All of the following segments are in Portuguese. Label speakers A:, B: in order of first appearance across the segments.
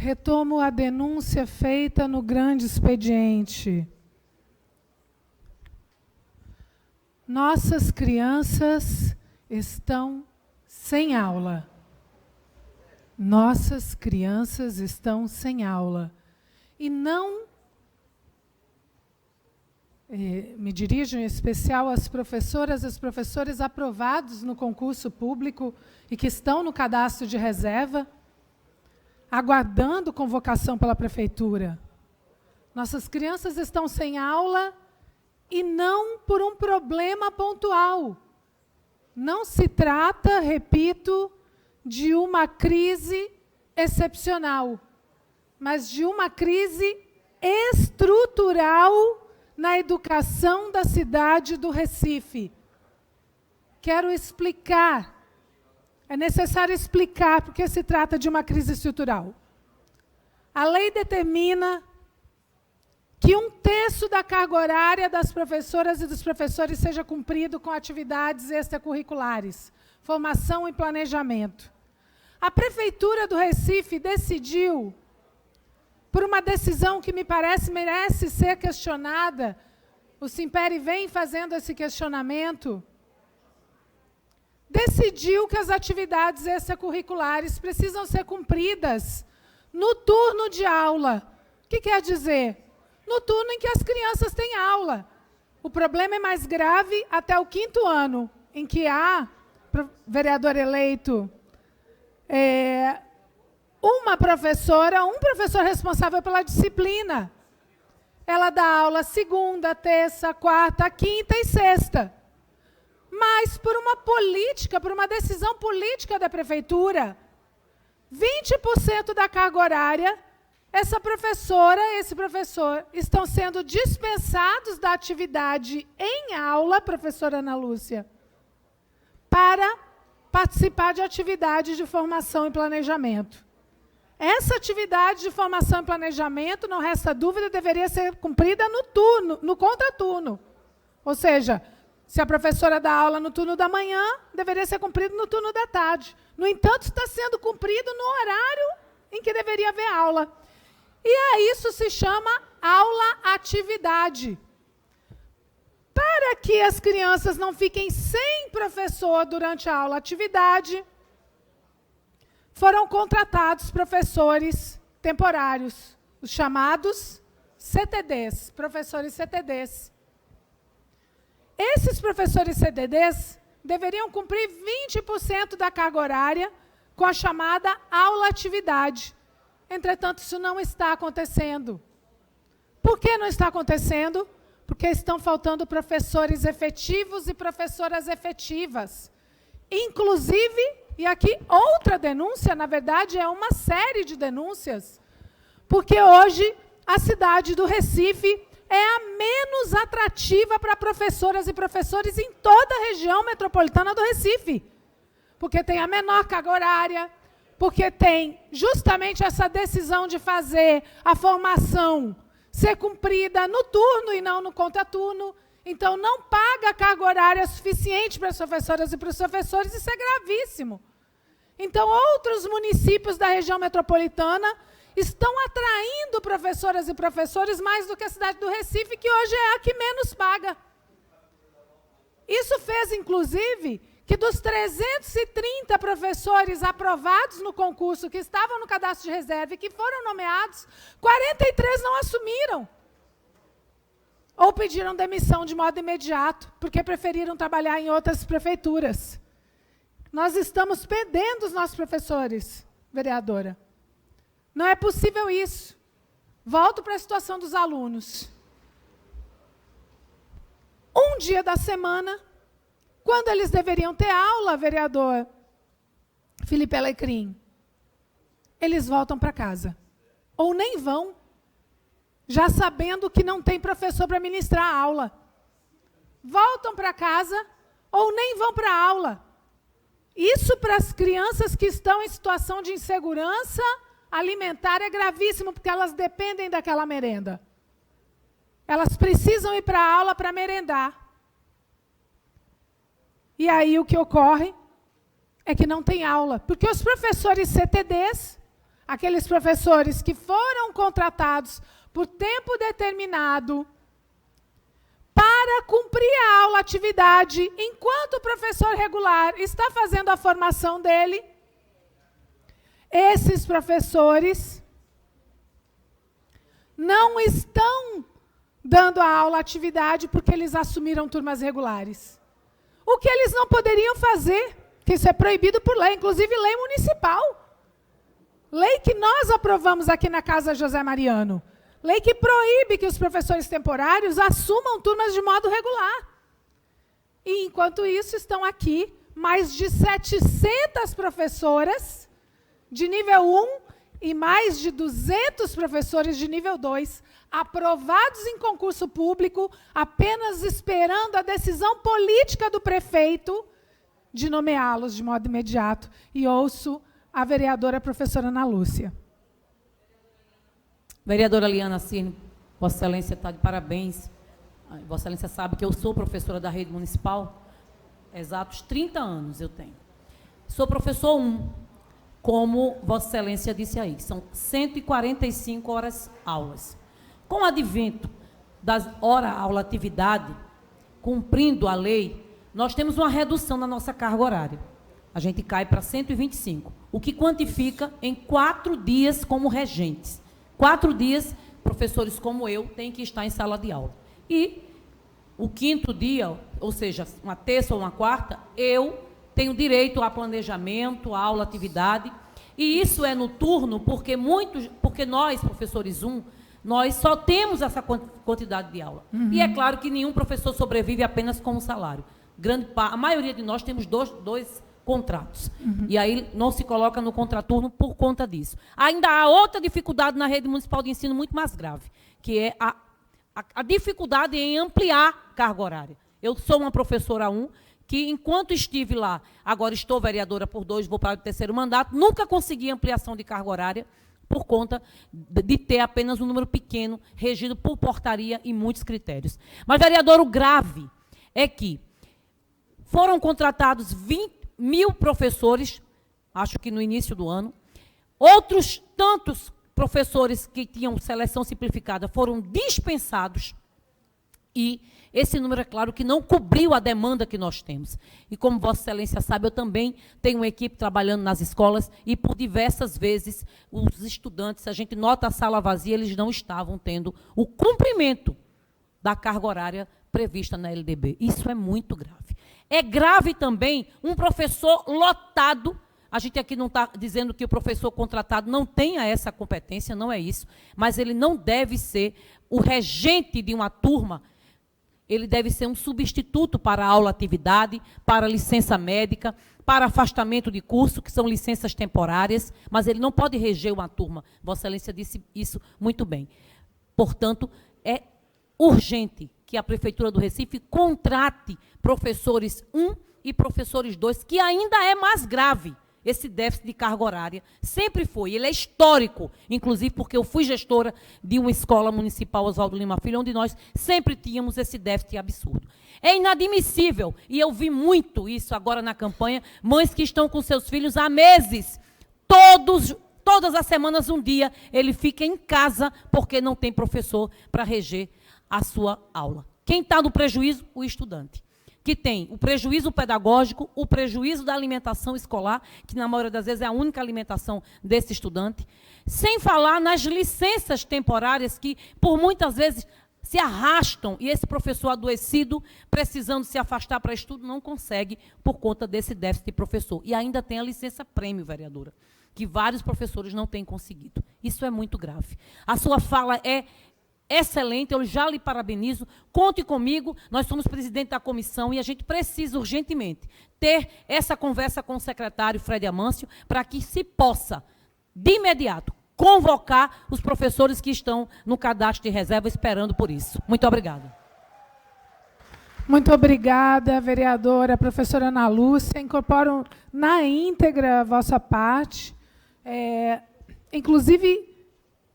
A: Retomo a denúncia feita no grande expediente. Nossas crianças estão sem aula. Nossas crianças estão sem aula. E não, me dirijo em especial às professoras e aos professores aprovados no concurso público e que estão no cadastro de reserva, aguardando convocação pela prefeitura. Nossas crianças estão sem aula e não por um problema pontual. Não se trata, repito, de uma crise excepcional, mas de uma crise estrutural na educação da cidade do Recife. Quero explicar. É necessário explicar porque se trata de uma crise estrutural. A lei determina que 1/3 da carga horária das professoras e dos professores seja cumprido com atividades extracurriculares, formação e planejamento. A Prefeitura do Recife decidiu, por uma decisão que me parece merece ser questionada, o Simpere vem fazendo esse questionamento, decidiu que as atividades extracurriculares precisam ser cumpridas no turno de aula. O que quer dizer? No turno em que as crianças têm aula. O problema é mais grave até o 5º ano, em que há, vereador eleito, uma professora, um professor responsável pela disciplina. Ela dá aula segunda, terça, quarta, quinta e sexta. Mas, por uma política, por uma decisão política da prefeitura, 20% da carga horária, essa professora, esse professor, estão sendo dispensados da atividade em aula, professora Ana Lúcia, para participar de atividades de formação e planejamento. Essa atividade de formação e planejamento, não resta dúvida, deveria ser cumprida no turno, no contraturno. Ou seja, se a professora dá aula no turno da manhã, deveria ser cumprido no turno da tarde. No entanto, está sendo cumprido no horário em que deveria haver aula. E a isso se chama aula-atividade. Para que as crianças não fiquem sem professor durante a aula-atividade, foram contratados professores temporários, os chamados CTDs, professores CTDs. Esses professores CTDs deveriam cumprir 20% da carga horária com a chamada aula-atividade. Entretanto, isso não está acontecendo. Por que não está acontecendo? Porque estão faltando professores efetivos e professoras efetivas. Inclusive, e aqui outra denúncia, na verdade, é uma série de denúncias, porque hoje a cidade do Recife é a menos atrativa para professoras e professores em toda a região metropolitana do Recife. Porque tem a menor carga horária, porque tem justamente essa decisão de fazer a formação ser cumprida no turno e não no contraturno. Então, não paga carga horária suficiente para as professoras e para os professores, isso é gravíssimo. Então, outros municípios da região metropolitana estão atraindo professoras e professores mais do que a cidade do Recife, que hoje é a que menos paga. Isso fez, inclusive, que dos 330 professores aprovados no concurso, que estavam no cadastro de reserva e que foram nomeados, 43 não assumiram. Ou pediram demissão de modo imediato, porque preferiram trabalhar em outras prefeituras. Nós estamos perdendo os nossos professores, vereadora. Não é possível isso. Volto para a situação dos alunos. Um dia da semana, quando eles deveriam ter aula, vereador Felipe Alecrim, eles voltam para casa. Ou nem vão, já sabendo que não tem professor para ministrar a aula. Voltam para casa ou nem vão para a aula. Isso para as crianças que estão em situação de insegurança alimentar é gravíssimo, porque elas dependem daquela merenda. Elas precisam ir para a aula para merendar. E aí o que ocorre é que não tem aula, porque os professores CTDs, aqueles professores que foram contratados por tempo determinado para cumprir a aula atividade enquanto o professor regular está fazendo a formação dele, esses professores não estão dando a aula atividade porque eles assumiram turmas regulares. O que eles não poderiam fazer, que isso é proibido por lei, inclusive lei municipal. Lei que nós aprovamos aqui na Casa José Mariano. Lei que proíbe que os professores temporários assumam turmas de modo regular. E, enquanto isso, estão aqui mais de 700 professoras de nível 1 e mais de 200 professores de nível 2, aprovados em concurso público, apenas esperando a decisão política do prefeito de nomeá-los de modo imediato. E ouço a vereadora professora Ana Lúcia.
B: Vereadora Liana Cirne, Vossa Excelência está de parabéns. Vossa Excelência sabe que eu sou professora da rede municipal, exatos 30 anos eu tenho. Sou professor 1, como Vossa Excelência disse aí, são 145 horas aulas. Com o advento das hora-aula atividade, cumprindo a lei, nós temos uma redução na nossa carga horária. A gente cai para 125, o que quantifica em 4 dias como regentes. 4 dias, professores como eu têm que estar em sala de aula. E o 5º dia, ou seja, uma terça ou uma quarta, eu tenho direito a planejamento, a aula, atividade. E isso é no turno porque nós, professores 1, nós só temos essa quantidade de aula. Uhum. E é claro que nenhum professor sobrevive apenas com um salário. A maioria de nós temos dois contratos. Uhum. E aí não se coloca no contraturno por conta disso. Ainda há outra dificuldade na rede municipal de ensino muito mais grave, que é a dificuldade em ampliar carga horária. Eu sou uma professora 1, que enquanto estive lá, agora estou vereadora por 2, vou para o 3º mandato, nunca consegui ampliação de carga horária por conta de ter apenas um número pequeno, regido por portaria e muitos critérios. Mas, vereador, o grave é que foram contratados 20.000 professores, acho que no início do ano. Outros tantos professores que tinham seleção simplificada foram dispensados. E esse número, é claro, que não cobriu a demanda que nós temos. E como Vossa Excelência sabe, eu também tenho uma equipe trabalhando nas escolas e por diversas vezes os estudantes, a gente nota a sala vazia, eles não estavam tendo o cumprimento da carga horária prevista na LDB. Isso é muito grave. É grave também um professor lotado. A gente aqui não está dizendo que o professor contratado não tenha essa competência, não é isso. Mas ele não deve ser o regente de uma turma. Ele deve ser um substituto para a aula-atividade, para licença médica, para afastamento de curso, que são licenças temporárias, mas ele não pode reger uma turma. Vossa Excelência disse isso muito bem. Portanto, é urgente que a Prefeitura do Recife contrate professores 1 e professores 2, que ainda é mais grave. Esse déficit de carga horária sempre foi, ele é histórico, inclusive porque eu fui gestora de uma escola municipal, Oswaldo Lima Filho, onde nós sempre tínhamos esse déficit absurdo. É inadmissível, e eu vi muito isso agora na campanha, mães que estão com seus filhos há meses, todas as semanas, um dia, ele fica em casa porque não tem professor para reger a sua aula. Quem está no prejuízo? O estudante, que tem o prejuízo pedagógico, o prejuízo da alimentação escolar, que na maioria das vezes é a única alimentação desse estudante, sem falar nas licenças temporárias que, por muitas vezes, se arrastam, e esse professor adoecido, precisando se afastar para estudo, não consegue por conta desse déficit de professor. E ainda tem a licença prêmio, vereadora, que vários professores não têm conseguido. Isso é muito grave. A sua fala é excelente, eu já lhe parabenizo, conte comigo, nós somos presidente da comissão e a gente precisa urgentemente ter essa conversa com o secretário Fred Amâncio para que se possa, de imediato, convocar os professores que estão no cadastro de reserva esperando por isso. Muito obrigada.
A: Muito obrigada, vereadora, professora Ana Lúcia. Incorporo na íntegra a vossa parte, inclusive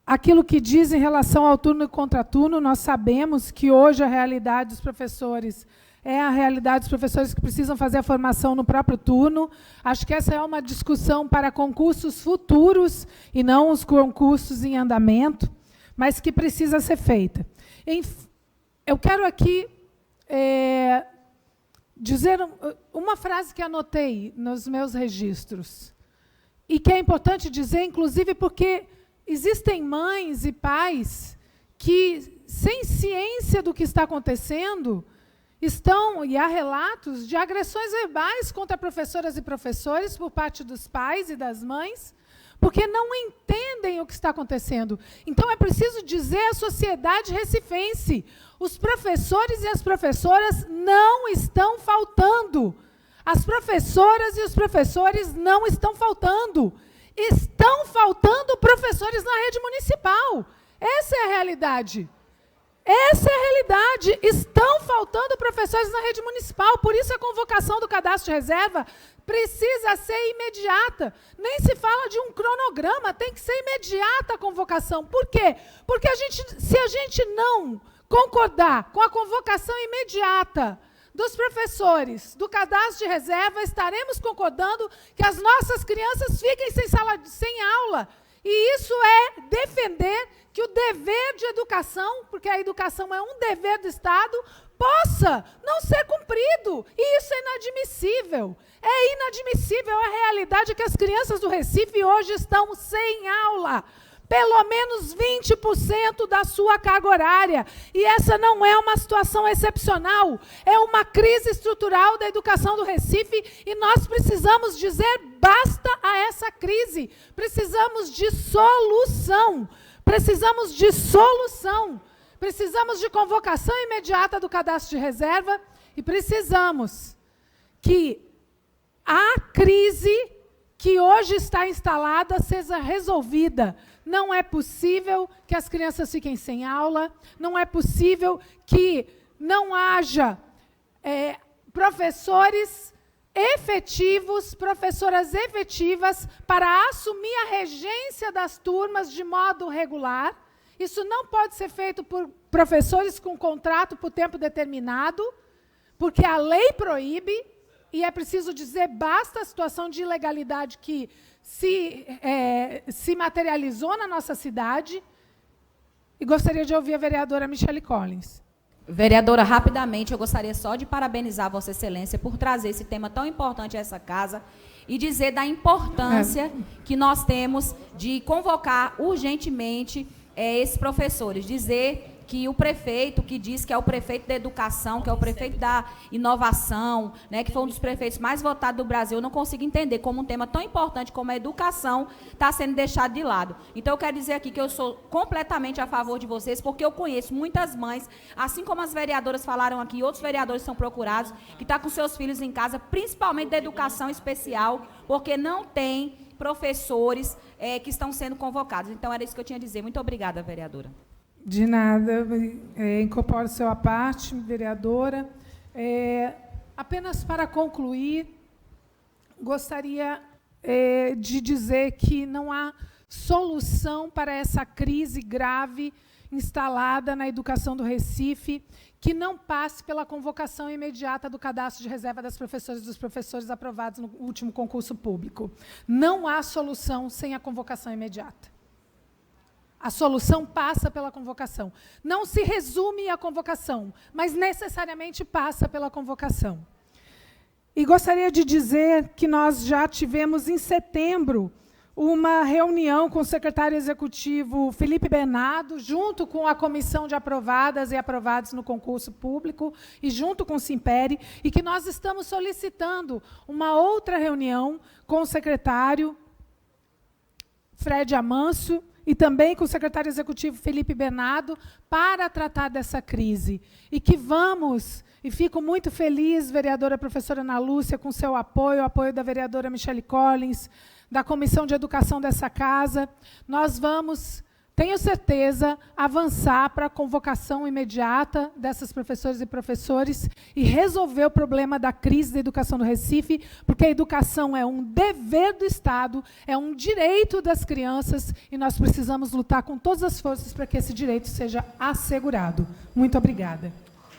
A: aquilo que diz em relação ao turno e contraturno. Nós sabemos que hoje a realidade dos professores é a realidade dos professores que precisam fazer a formação no próprio turno. Acho que essa é uma discussão para concursos futuros e não os concursos em andamento, mas que precisa ser feita. Eu quero aqui dizer uma frase que anotei nos meus registros, e que é importante dizer, inclusive, porque existem mães e pais que, sem ciência do que está acontecendo, e há relatos de agressões verbais contra professoras e professores por parte dos pais e das mães, porque não entendem o que está acontecendo. Então, é preciso dizer à sociedade recifense, os professores e as professoras não estão faltando. As professoras e os professores não estão faltando. Estão faltando professores na rede municipal. Essa é a realidade. Essa é a realidade. Estão faltando professores na rede municipal. Por isso, a convocação do cadastro de reserva precisa ser imediata. Nem se fala de um cronograma, tem que ser imediata a convocação. Por quê? Porque se a gente não concordar com a convocação imediata dos professores do cadastro de reserva, estaremos concordando que as nossas crianças fiquem sem aula. E isso é defender que o dever de educação, porque a educação é um dever do Estado, possa não ser cumprido. E isso é inadmissível. É inadmissível a realidade que as crianças do Recife hoje estão sem aula. Pelo menos 20% da sua carga horária. E essa não é uma situação excepcional, é uma crise estrutural da educação do Recife, e nós precisamos dizer basta a essa crise. Precisamos de solução. Precisamos de solução. Precisamos de convocação imediata do cadastro de reserva e precisamos que a crise que hoje está instalada seja resolvida. Não é possível que as crianças fiquem sem aula, não é possível que não haja professores efetivos, professoras efetivas para assumir a regência das turmas de modo regular. Isso não pode ser feito por professores com contrato por tempo determinado, porque a lei proíbe, e é preciso dizer basta a situação de ilegalidade que se materializou na nossa cidade. E gostaria de ouvir a vereadora Michele Collins.
C: Vereadora, rapidamente, eu gostaria só de parabenizar Vossa Excelência por trazer esse tema tão importante a essa casa e dizer da importância que nós temos de convocar urgentemente esses professores, dizer que o prefeito, que diz que é o prefeito da educação, que é o prefeito da inovação, né, que foi um dos prefeitos mais votados do Brasil, eu não consigo entender como um tema tão importante como a educação está sendo deixado de lado. Então, eu quero dizer aqui que eu sou completamente a favor de vocês, porque eu conheço muitas mães, assim como as vereadoras falaram aqui, outros vereadores são procurados, que estão com seus filhos em casa, principalmente da educação especial, porque não tem professores que estão sendo convocados. Então, era isso que eu tinha a dizer. Muito obrigada, vereadora.
A: De nada, incorporo seu à parte, vereadora. Apenas para concluir, gostaria de dizer que não há solução para essa crise grave instalada na educação do Recife, que não passe pela convocação imediata do cadastro de reserva das professoras e dos professores aprovados no último concurso público. Não há solução sem a convocação imediata. A solução passa pela convocação. Não se resume à convocação, mas necessariamente passa pela convocação. E gostaria de dizer que nós já tivemos, em setembro, uma reunião com o secretário executivo Felipe Bernardo, junto com a comissão de aprovadas e aprovados no concurso público, e junto com o Simpere, e que nós estamos solicitando uma outra reunião com o secretário Fred Amâncio, e também com o secretário executivo Felipe Bernardo, para tratar dessa crise. E que vamos, e fico muito feliz, vereadora professora Ana Lúcia, com seu apoio, o apoio da vereadora Michele Collins, da Comissão de Educação dessa casa, nós vamos, tenho certeza, avançar para a convocação imediata dessas professoras e professores e resolver o problema da crise da educação do Recife, porque a educação é um dever do Estado, é um direito das crianças, e nós precisamos lutar com todas as forças para que esse direito seja assegurado. Muito obrigada.